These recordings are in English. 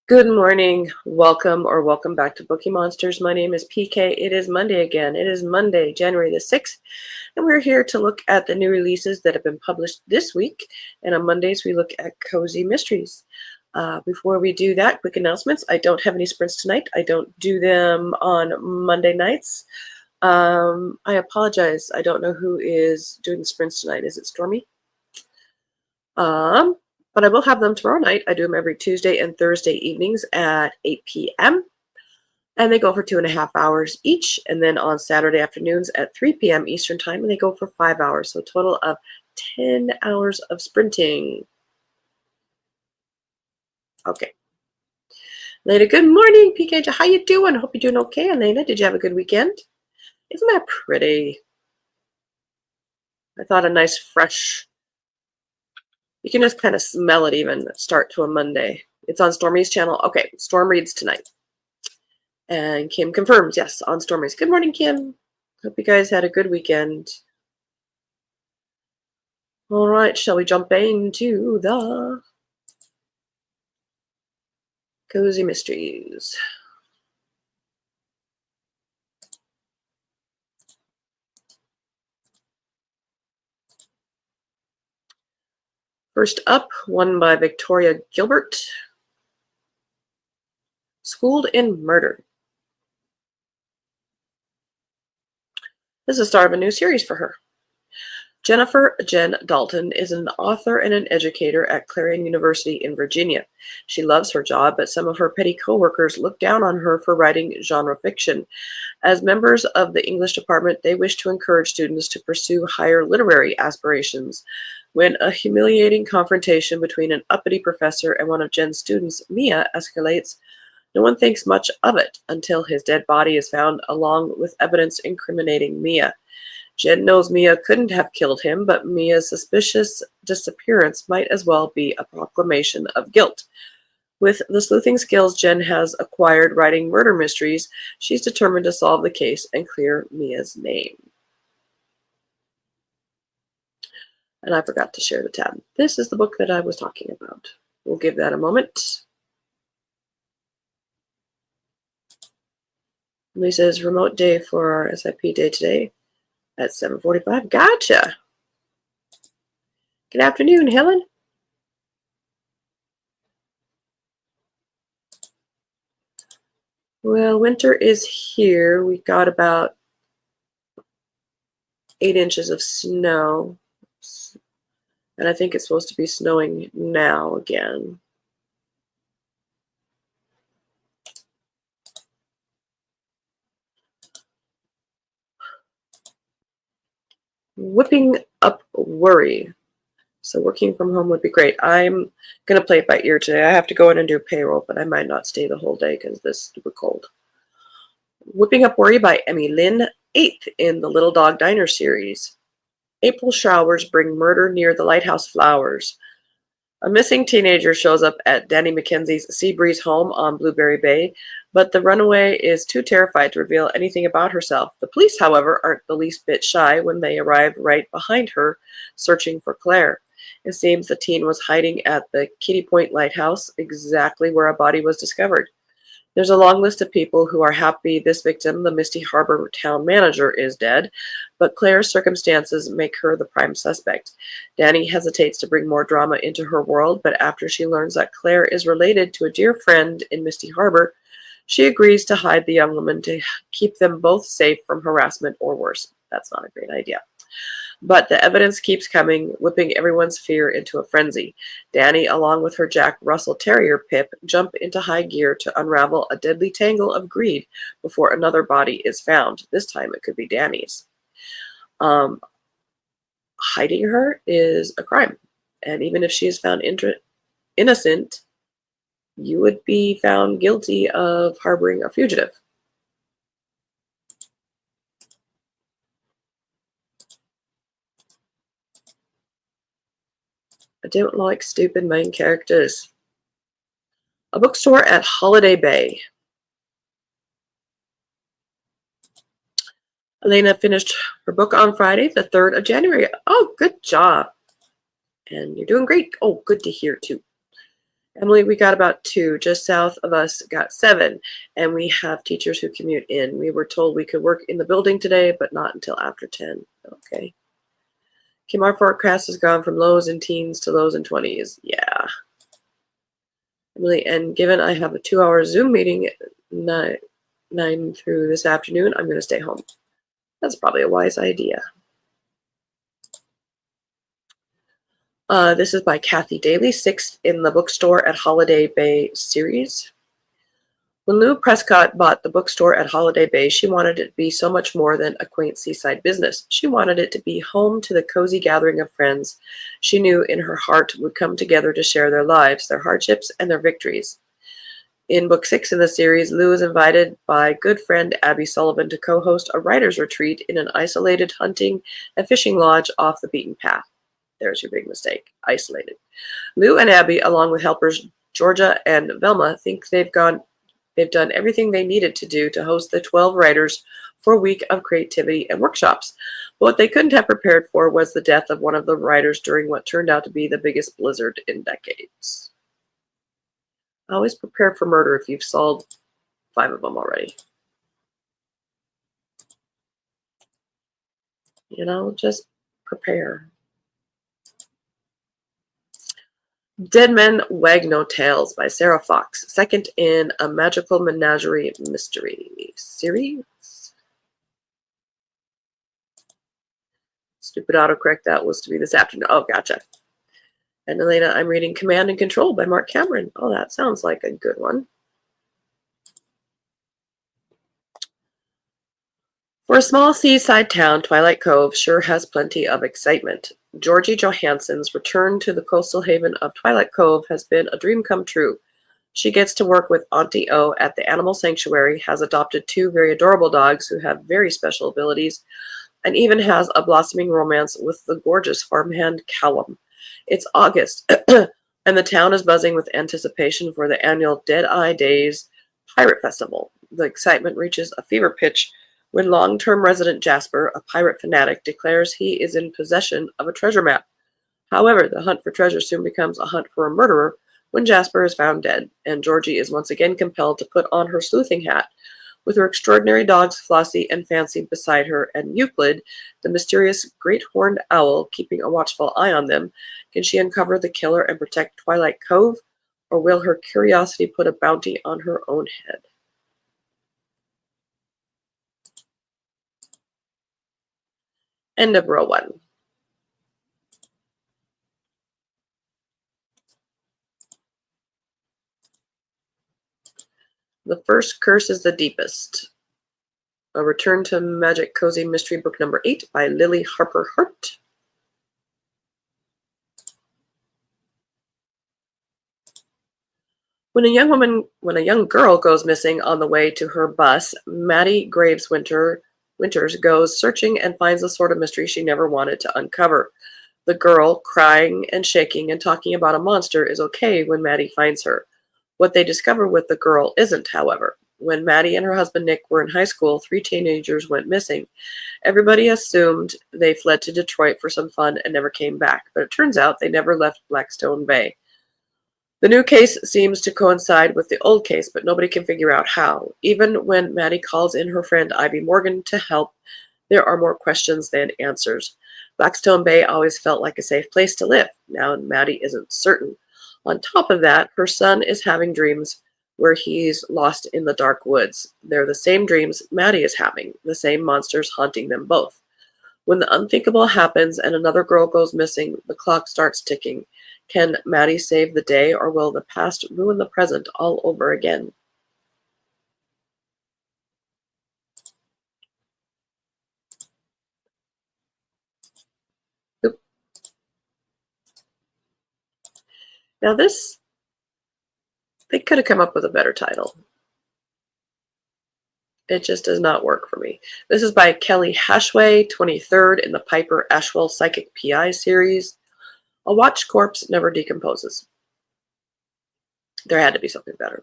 Good morning. Welcome back to Bookeemonsters. My name is PK. It is Monday again. It is Monday, January the 6th, and we're here to look at the new releases that have been published this week. And on Mondays, we look at cozy mysteries. Before we do that, quick announcements. I don't have any sprints tonight. I don't do them on Monday nights. I apologize. I don't know who is doing the sprints tonight. Is it Stormy? Um, but I will have them tomorrow night. I do them every Tuesday and Thursday evenings at 8 p.m. And they go for 2.5 hours each. And then on Saturday afternoons at 3 p.m. Eastern Time, and they go for 5 hours. So a total of 10 hours of sprinting. Okay. Lena, good morning. PK, how you doing? Hope you're doing okay. And Lena, did you have a good weekend? Isn't that pretty? I thought a nice fresh, you can just kind of smell it even, start to a Monday. It's on Stormy's channel. Okay, Storm reads tonight. And Kim confirms, yes, on Stormy's. Good morning, Kim. Hope you guys had a good weekend. All right, shall we jump into the cozy mysteries? First up, one by Victoria Gilbert. Schooled in Murder. This is the start of a new series for her. Jennifer Jen Dalton is an author and an educator at Clarion University in Virginia. She loves her job, but some of her petty coworkers look down on her for writing genre fiction. As members of the English department, they wish to encourage students to pursue higher literary aspirations. When a humiliating confrontation between an uppity professor and one of Jen's students, Mia, escalates, no one thinks much of it until his dead body is found along with evidence incriminating Mia. Jen knows Mia couldn't have killed him, but Mia's suspicious disappearance might as well be a proclamation of guilt. With the sleuthing skills Jen has acquired writing murder mysteries, she's determined to solve the case and clear Mia's name. And I forgot to share the tab. This is the book that I was talking about. We'll give that a moment. Lee says, remote day for our SIP day today at 7:45. Gotcha. Good afternoon, Helen. Well, winter is here. We got about 8 inches of snow. And I think it's supposed to be snowing now again. Whipping up worry. So working from home would be great. I'm going to play it by ear today. I have to go in and do payroll, but I might not stay the whole day because this stupid cold. Whipping Up Worry by Emmy Lynn, 8th in the Little Dog Diner series. April showers bring murder near the lighthouse flowers. A missing teenager shows up at Danny McKenzie's Seabreeze home on Blueberry Bay, but the runaway is too terrified to reveal anything about herself. The police, however, aren't the least bit shy when they arrive right behind her, searching for Claire. It seems the teen was hiding at the Kitty Point Lighthouse, exactly where a body was discovered. There's a long list of people who are happy this victim, the Misty Harbor town manager, is dead, but Claire's circumstances make her the prime suspect. Danny hesitates to bring more drama into her world, but after she learns that Claire is related to a dear friend in Misty Harbor, she agrees to hide the young woman to keep them both safe from harassment or worse. That's not a great idea. But the evidence keeps coming, whipping everyone's fear into a frenzy. Danny, along with her Jack Russell Terrier Pip, jump into high gear to unravel a deadly tangle of greed before another body is found. This time it could be Danny's. Hiding her is a crime. And even if she is found innocent, you would be found guilty of harboring a fugitive. I don't like stupid main characters. A bookstore at Holiday Bay. Elena finished her book on Friday, the 3rd of January. Oh, good job. And you're doing great. Oh, good to hear, too. Emily, we got about 2. Just south of us got 7. And we have teachers who commute in. We were told we could work in the building today, but not until after 10. Okay. Kim, our forecast has gone from lows in teens to lows in 20s. Yeah. Emily, and given I have a 2-hour Zoom meeting at 9 through this afternoon, I'm going to stay home. That's probably a wise idea. This is by Kathy Daly, 6th in the Bookstore at Holiday Bay series. When Lou Prescott bought the bookstore at Holiday Bay, she wanted it to be so much more than a quaint seaside business. She wanted it to be home to the cozy gathering of friends she knew in her heart would come together to share their lives, their hardships, and their victories. In book 6 in the series, Lou is invited by good friend Abby Sullivan to co-host a writer's retreat in an isolated hunting and fishing lodge off the beaten path. There's your big mistake. Isolated. Lou and Abby, along with helpers Georgia and Velma, think they've done everything they needed to do to host the 12 writers for a week of creativity and workshops. But what they couldn't have prepared for was the death of one of the writers during what turned out to be the biggest blizzard in decades. Always prepare for murder if you've solved 5 of them already. Just prepare. Dead Men Wag No Tails by Sarah Fox, 2nd in a Magical Menagerie mystery series. Stupid autocorrect, that was to be this afternoon. Oh, gotcha. And Elena, I'm reading Command and Control by Mark Cameron. Oh, that sounds like a good one. For a small seaside town, Twilight Cove sure has plenty of excitement. Georgie Johansson's return to the coastal haven of Twilight Cove has been a dream come true. She gets to work with Auntie O at the animal sanctuary, has adopted 2 very adorable dogs who have very special abilities, and even has a blossoming romance with the gorgeous farmhand Callum. It's August, and the town is buzzing with anticipation for the annual Dead-Eye Days Pirate Festival. The excitement reaches a fever pitch when long-term resident Jasper, a pirate fanatic, declares he is in possession of a treasure map. However, the hunt for treasure soon becomes a hunt for a murderer when Jasper is found dead, and Georgie is once again compelled to put on her sleuthing hat. With her extraordinary dogs Flossie and Fancy beside her, and Euclid, the mysterious great-horned owl, keeping a watchful eye on them, can she uncover the killer and protect Twilight Cove, or will her curiosity put a bounty on her own head? End of row 1. The First Curse is the Deepest. A Return to Magic Cozy Mystery Book number 8 by Lily Harper Hart. When a young girl goes missing on the way to her bus, Maddie Winters goes searching and finds the sort of mystery she never wanted to uncover. The girl, crying and shaking and talking about a monster, is okay when Maddie finds her. What they discover with the girl isn't, however. When Maddie and her husband Nick were in high school, 3 teenagers went missing. Everybody assumed they fled to Detroit for some fun and never came back, but it turns out they never left Blackstone Bay. The new case seems to coincide with the old case, but nobody can figure out how. Even when Maddie calls in her friend Ivy Morgan to help, there are more questions than answers. Blackstone Bay always felt like a safe place to live. Now Maddie isn't certain. On top of that, her son is having dreams where he's lost in the dark woods. They're the same dreams Maddie is having, the same monsters haunting them both. When the unthinkable happens and another girl goes missing, the clock starts ticking. Can Maddie save the day, or will the past ruin the present all over again? Oop. Now this, they could have come up with a better title. It just does not work for me. This is by Kelly Hashway, 23rd in the Piper Ashwell Psychic PI series. A watched corpse never decomposes. There had to be something better.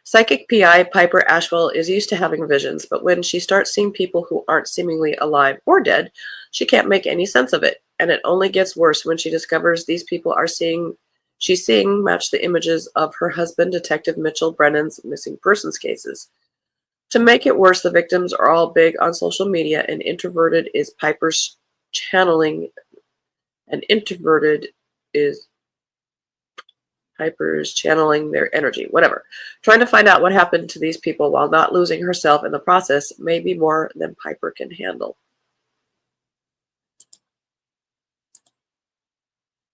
Psychic PI Piper Ashwell is used to having visions, but when she starts seeing people who aren't seemingly alive or dead, she can't make any sense of it. And it only gets worse when she discovers these people are seeing she's seeing match the images of her husband, Detective Mitchell Brennan's missing persons cases. To make it worse, the victims are all big on social media, and channeling, introverted is Piper's channeling their energy, whatever. Trying to find out what happened to these people while not losing herself in the process may be more than Piper can handle.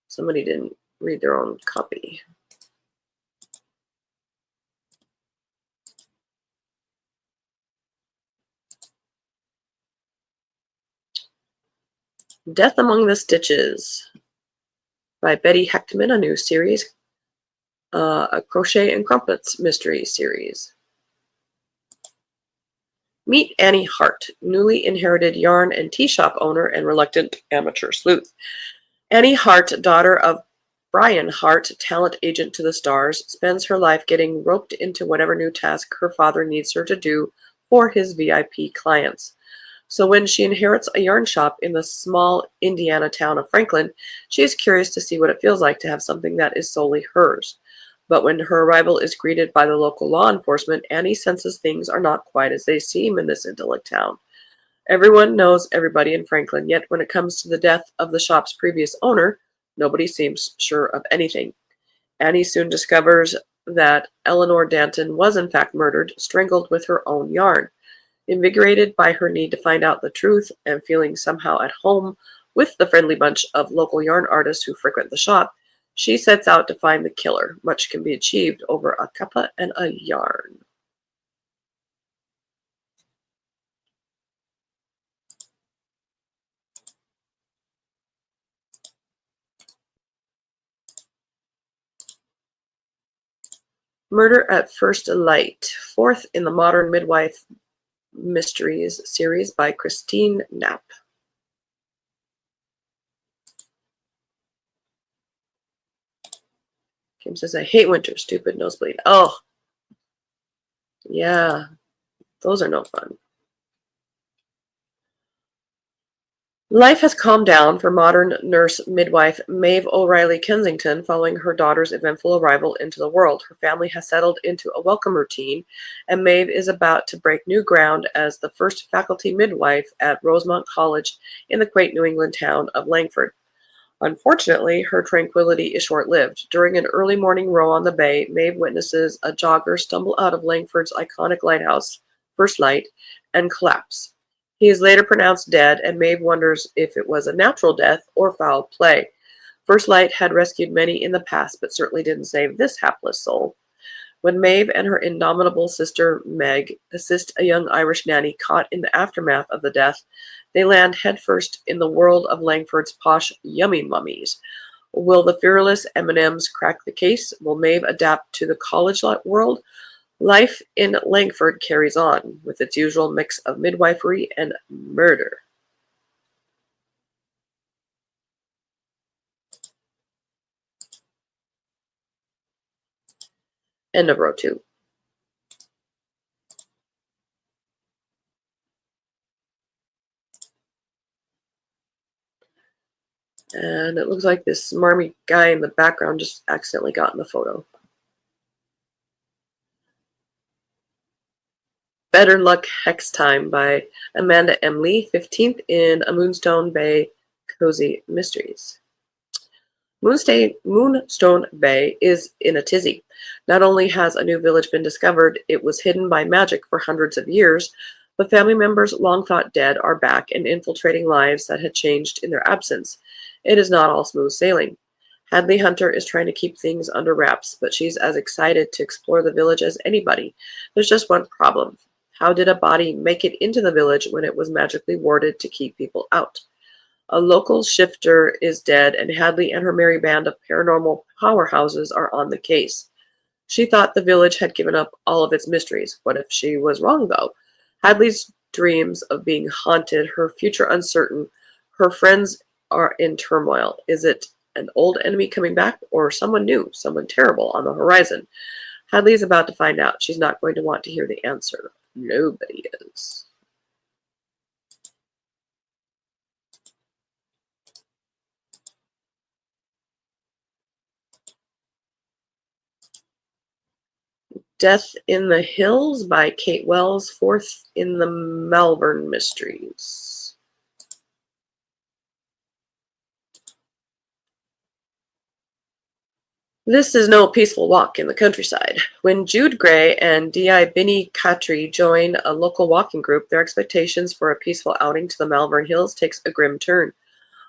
Somebody didn't read their own copy. Death Among the Stitches by Betty Hechtman, a new series, a Crochet and Crumpets mystery series. Meet Annie Hart, newly inherited yarn and tea shop owner and reluctant amateur sleuth. Annie Hart, daughter of Brian Hart, talent agent to the stars, spends her life getting roped into whatever new task her father needs her to do for his VIP clients. So when she inherits a yarn shop in the small Indiana town of Franklin, she is curious to see what it feels like to have something that is solely hers. But when her arrival is greeted by the local law enforcement, Annie senses things are not quite as they seem in this idyllic town. Everyone knows everybody in Franklin, yet when it comes to the death of the shop's previous owner, nobody seems sure of anything. Annie soon discovers that Eleanor Danton was in fact murdered, strangled with her own yarn. Invigorated by her need to find out the truth and feeling somehow at home with the friendly bunch of local yarn artists who frequent the shop, she sets out to find the killer. Much can be achieved over a cuppa and a yarn. Murder at First Light, fourth in the Modern Midwife Mysteries series by Christine Knapp. Kim says, I hate winter, stupid nosebleed. Oh, yeah, those are no fun. Life has calmed down for modern nurse midwife Maeve O'Reilly Kensington following her daughter's eventful arrival into the world. Her family has settled into a welcome routine, and Maeve is about to break new ground as the first faculty midwife at Rosemont College in the quaint New England town of Langford. Unfortunately, her tranquility is short-lived. During an early morning row on the bay, Maeve witnesses a jogger stumble out of Langford's iconic lighthouse, First Light, and collapse. He is later pronounced dead, and Maeve wonders if it was a natural death or foul play. First Light had rescued many in the past, but certainly didn't save this hapless soul. When Maeve and her indomitable sister Meg assist a young Irish nanny caught in the aftermath of the death, they land headfirst in the world of Langford's posh yummy mummies. Will the fearless M&Ms crack the case? Will Maeve adapt to the college world? Life in Langford carries on, with its usual mix of midwifery and murder. End of row 2. And it looks like this smarmy guy in the background just accidentally got in the photo. Better Luck Hex Time by Amanda M. Lee, 15th in A Moonstone Bay Cozy Mysteries. Moonstone Bay is in a tizzy. Not only has a new village been discovered, it was hidden by magic for hundreds of years, but family members long thought dead are back and infiltrating lives that had changed in their absence. It is not all smooth sailing. Hadley Hunter is trying to keep things under wraps, but she's as excited to explore the village as anybody. There's just one problem. How did a body make it into the village when it was magically warded to keep people out? A local shifter is dead, and Hadley and her merry band of paranormal powerhouses are on the case. She thought the village had given up all of its mysteries. What if she was wrong, though? Hadley's dreams of being haunted, her future uncertain, her friends are in turmoil. Is it an old enemy coming back, or someone new, someone terrible on the horizon? Hadley is about to find out. She's not going to want to hear the answer. Nobody is. Death in the Hills by Kate Wells, fourth in the Malvern Mysteries. This is no peaceful walk in the countryside. When Jude Gray and D.I. Binny Katri join a local walking group, their expectations for a peaceful outing to the Malvern Hills takes a grim turn.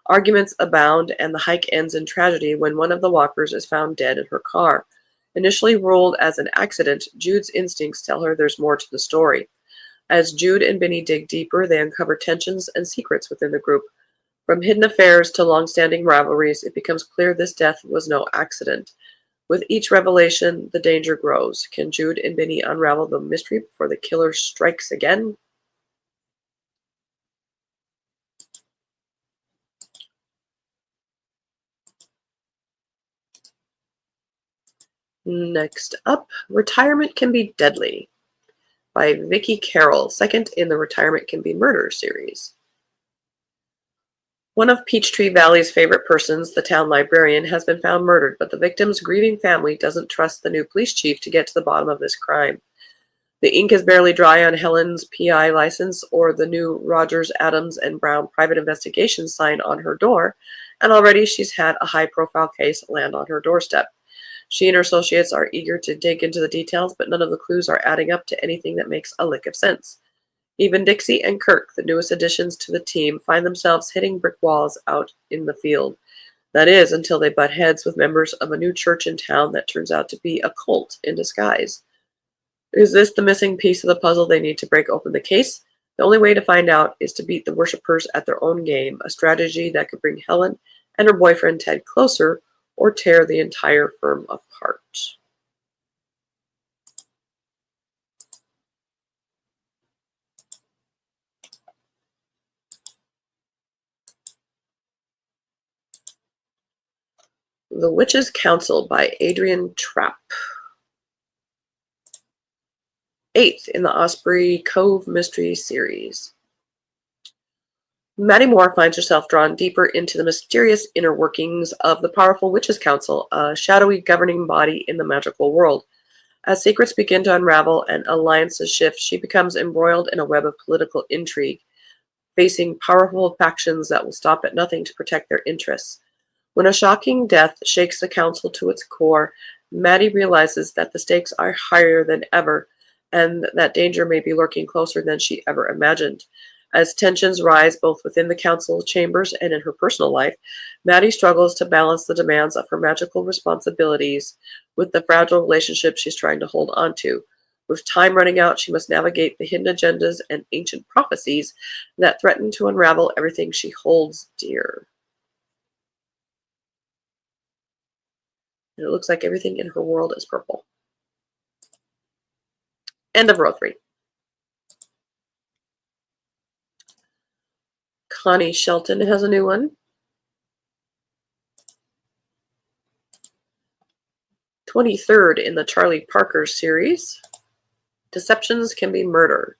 Arguments abound, and the hike ends in tragedy when one of the walkers is found dead in her car. Initially ruled as an accident, Jude's instincts tell her there's more to the story. As Jude and Binny dig deeper, they uncover tensions and secrets within the group. From hidden affairs to long-standing rivalries, it becomes clear this death was no accident. With each revelation, the danger grows. Can Jude and Binny unravel the mystery before the killer strikes again? Next up, Retirement Can Be Deadly by Vicky Carroll, second in the Retirement Can Be Murder series. One of Peachtree Valley's favorite persons, the town librarian, has been found murdered, but the victim's grieving family doesn't trust the new police chief to get to the bottom of this crime. The ink is barely dry on Helen's PI license or the new Rogers, Adams, and Brown private investigation sign on her door, and already she's had a high-profile case land on her doorstep. She and her associates are eager to dig into the details, but none of the clues are adding up to anything that makes a lick of sense. Even Dixie and Kirk, the newest additions to the team, find themselves hitting brick walls out in the field. That is, until they butt heads with members of a new church in town that turns out to be a cult in disguise. Is this the missing piece of the puzzle they need to break open the case? The only way to find out is to beat the worshippers at their own game, a strategy that could bring Helen and her boyfriend Ted closer or tear the entire firm apart. The Witch's Counsel by Adrian Trapp. Eighth in the Osprey Cove Mystery series. Maddie Moore finds herself drawn deeper into the mysterious inner workings of the powerful Witches' Council, a shadowy governing body in the magical world. As secrets begin to unravel and alliances shift, she becomes embroiled in a web of political intrigue, facing powerful factions that will stop at nothing to protect their interests. When a shocking death shakes the council to its core, Maddie realizes that the stakes are higher than ever, and that danger may be lurking closer than she ever imagined. As tensions rise both within the council chambers and in her personal life, Maddie struggles to balance the demands of her magical responsibilities with the fragile relationship she's trying to hold on to. With time running out, she must navigate the hidden agendas and ancient prophecies that threaten to unravel everything she holds dear. And it looks like everything in her world is purple. End of row 3. Connie Shelton has a new one. 23rd in the Charlie Parker series. Deceptions Can Be Murder.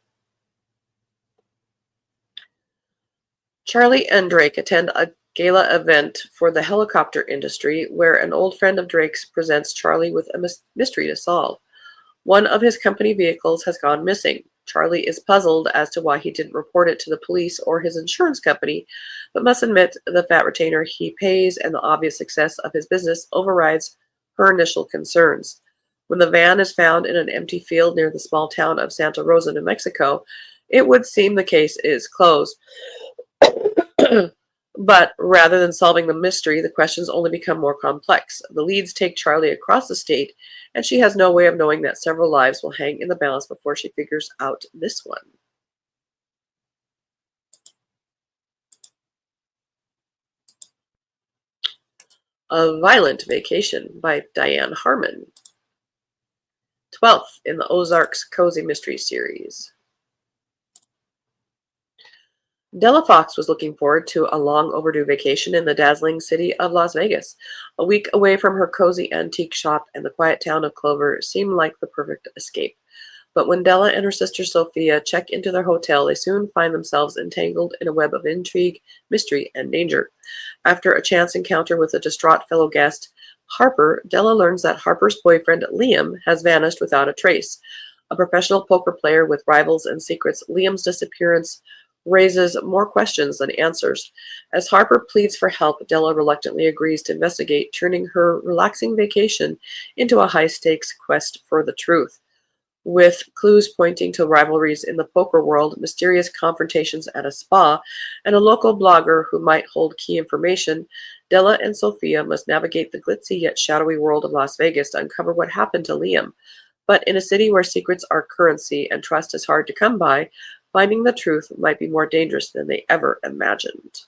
Charlie and Drake attend a gala event for the helicopter industry where an old friend of Drake's presents Charlie with a mystery to solve. One of his company vehicles has gone missing. Charlie is puzzled as to why he didn't report it to the police or his insurance company, but must admit the fat retainer he pays and the obvious success of his business overrides her initial concerns. When the van is found in an empty field near the small town of Santa Rosa, New Mexico, it would seem the case is closed. But rather than solving the mystery, the questions only become more complex. The leads take Charlie across the state, and she has no way of knowing that several lives will hang in the balance before she figures out this one. A Violent Vacation by Diane Harmon. 12th in the Ozarks Cozy Mystery series. Della Fox was looking forward to a long overdue vacation in the dazzling city of Las Vegas. A week away from her cozy antique shop and the quiet town of Clover seemed like the perfect escape. But when Della and her sister Sophia check into their hotel, they soon find themselves entangled in a web of intrigue, mystery, and danger. After a chance encounter with a distraught fellow guest, Harper, Della learns that Harper's boyfriend, Liam, has vanished without a trace. A professional poker player with rivals and secrets, Liam's disappearance raises more questions than answers. As Harper pleads for help, Della reluctantly agrees to investigate, turning her relaxing vacation into a high-stakes quest for the truth. With clues pointing to rivalries in the poker world, mysterious confrontations at a spa, and a local blogger who might hold key information, Della and Sophia must navigate the glitzy yet shadowy world of Las Vegas to uncover what happened to Liam. But in a city where secrets are currency and trust is hard to come by, finding the truth might be more dangerous than they ever imagined.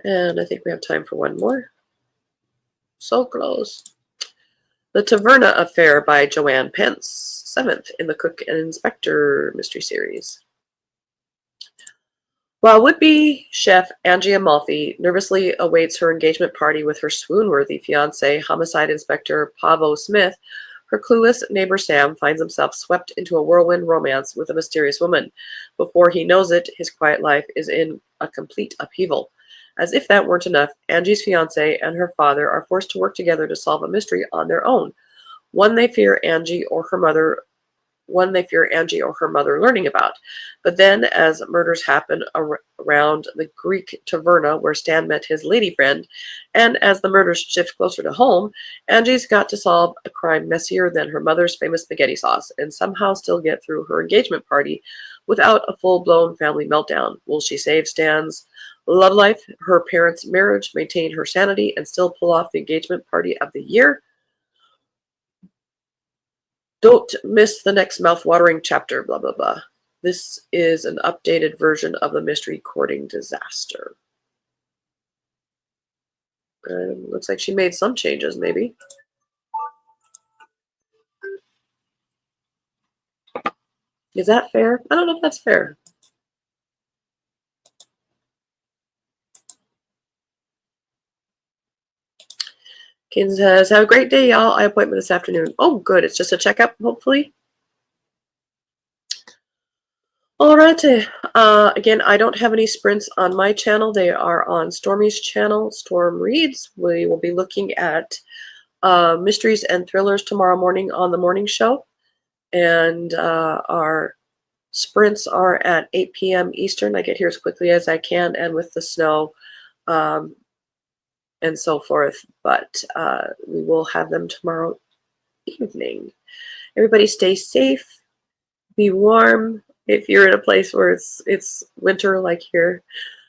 And I think we have time for one more. So close. The Taverna Affair by Joanne Pence, 7th in the Cook and Inspector mystery series. While would-be chef Angie Amalfi nervously awaits her engagement party with her swoon-worthy fiancé, homicide inspector Pavo Smith, her clueless neighbor Sam finds himself swept into a whirlwind romance with a mysterious woman. Before he knows it, his quiet life is in a complete upheaval. As if that weren't enough, Angie's fiancé and her father are forced to work together to solve a mystery on their own, one they fear Angie or her mother learning about. But then, as murders happen around the Greek taverna where Stan met his lady friend, and as the murders shift closer to home, Angie's got to solve a crime messier than her mother's famous spaghetti sauce, and somehow still get through her engagement party without a full-blown family meltdown. Will she save Stan's love life, her parents' marriage, maintain her sanity, and still pull off the engagement party of the year? Don't miss the next mouth-watering chapter, blah, blah, blah. This is an updated version of the mystery courting disaster. Looks like she made some changes, maybe. Is that fair? I don't know if that's fair. Ken says, have a great day, y'all. I appointment this afternoon. Oh, good. It's just a checkup, hopefully. Alrighty. Again, I don't have any sprints on my channel. They are on Stormy's channel, Storm Reads. We will be looking at mysteries and thrillers tomorrow morning on the morning show. And our sprints are at 8 p.m. Eastern. I get here as quickly as I can, and with the snow and so forth. But we will have them tomorrow evening. Everybody stay safe. Be warm. If you're in a place where it's winter like here,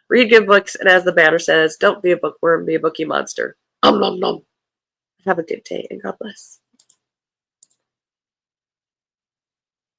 read good books, and as the banner says, don't be a bookworm, be a bookie monster. Nom nom nom. Have a good day, and God bless.